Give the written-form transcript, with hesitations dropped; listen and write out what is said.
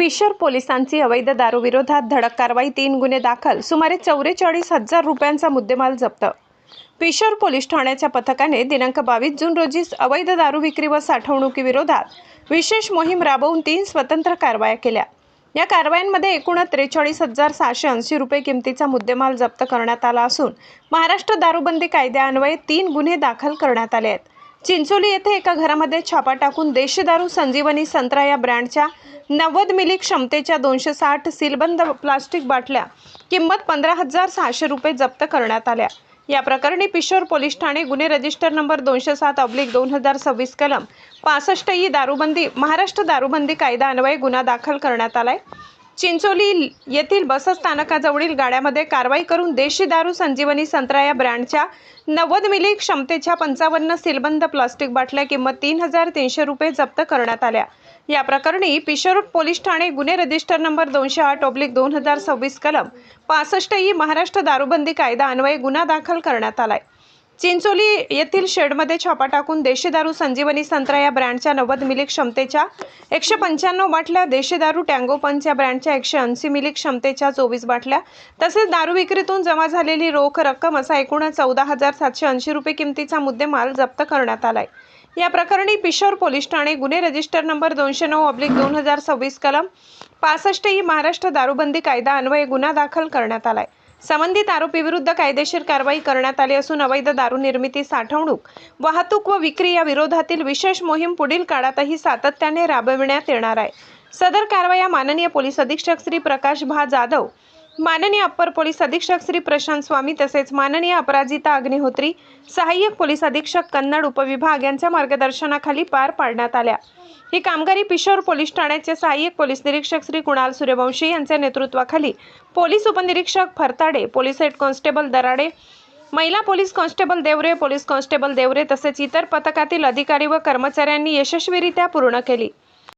पिशोर पोलिसांची अवैध दारू विरोधात धडक कारवाई, 3 गुन्हे दाखल, सुमारे 44,000 रुपयांचा मुद्देमाल जप्त। पिशोर पोलीस ठाण्याच्या पथकाने दिनांक 22 जून रोजी अवैध दारू विक्री व साठवणुकीविरोधात विशेष मोहीम राबवून 3 स्वतंत्र कारवाया केल्या। या कारवायांमध्ये एकूण 43,680 रुपये किमतीचा मुद्देमाल जप्त करण्यात आला असून महाराष्ट्र दारूबंदी कायद्यान्वये 3 गुन्हे दाखल करण्यात आले आहेत। चिंचोली येथे एका घरामध्ये छापा टाकून देशी दारू संजीवनी संत्रा या ब्रँडच्या 90 मिली क्षमतेच्या 260 सीलबंद प्लास्टिक बाटल्या किंमत 15,600 रुपये जप्त करण्यात आल्या। या प्रकरणी पिशोर पोलीस ठाणे गुन्हे रजिस्टर नंबर 207/2026 कलम 65 ई दारूबंदी महाराष्ट्र दारूबंदी कायद्यान्वये गुन्हा दाखल करण्यात आलाय। चिंचोली येथील बसस्थानकाजवळील गाड्यामध्ये कारवाई करून देशी दारू संजीवनी संत्रा या ब्रँडच्या 90 मिली क्षमतेच्या 55 सीलबंद प्लास्टिक बाटल्या किंमत 3,300 रुपये जप्त करण्यात आल्या। या प्रकरणी पिशोर पोलीस ठाणे गुन्हे रजिस्टर नंबर 208/2026 कलम 65 ई महाराष्ट्र दारूबंदी कायद्यान्वये गुन्हा दाखल करण्यात आलाय। चिंचोली येथील शेडमध्ये छापा टाकून देशी दारू संजीवनी संत्रा या ब्रँडच्या 90 मिली क्षमतेच्या 195 बाटल्या, देशी दारू टँगो पंच या ब्रँडच्या 180 मिली क्षमतेच्या 24 बाटल्या तसेच दारू विक्रीतून जमा झालेली रोख रक्कम असा एकूण 14,780 रुपये किमतीचा मुद्देमाल जप्त करण्यात आलाय। या प्रकरणी पिशोर पोलीस ठाणे गुन्हे रजिस्टर नंबर 209/2026 कलम 65 ई महाराष्ट्र दारूबंदी कायद्यान्वये गुन्हा दाखल करण्यात आलाय। संबंधित आरोपीविरुद्ध कायदेशीर कारवाई करण्यात आली असून अवैध दारू निर्मिती, साठवणूक, वाहतूक व विक्री या विरोधातील विशेष मोहीम पुढील काळातही सातत्याने राबविण्यात येणार आहे। सदर कारवाया माननीय पोलीस अधीक्षक श्री प्रकाश भा जाधव, माननीय अप्पर पोलीस अधीक्षक श्री प्रशांत स्वामी तसेच माननीय अपराजिता अग्निहोत्री, सहाय्यक पोलीस अधीक्षक कन्नड उपविभाग यांच्या मार्गदर्शनाखाली पार पाडण्यात आल्या। ही कामगिरी पिशोर पोलीस ठाण्याचे सहाय्यक पोलीस निरीक्षक श्री कुणाल सूर्यवंशी यांच्या नेतृत्वाखाली पोलीस उपनिरीक्षक Phartade, police head constable Darade, महिला police constable Deore, police constable Deore तसेच इतर पथकातील अधिकारी व कर्मचाऱ्यांनी यशस्वीरित्या पूर्ण केली।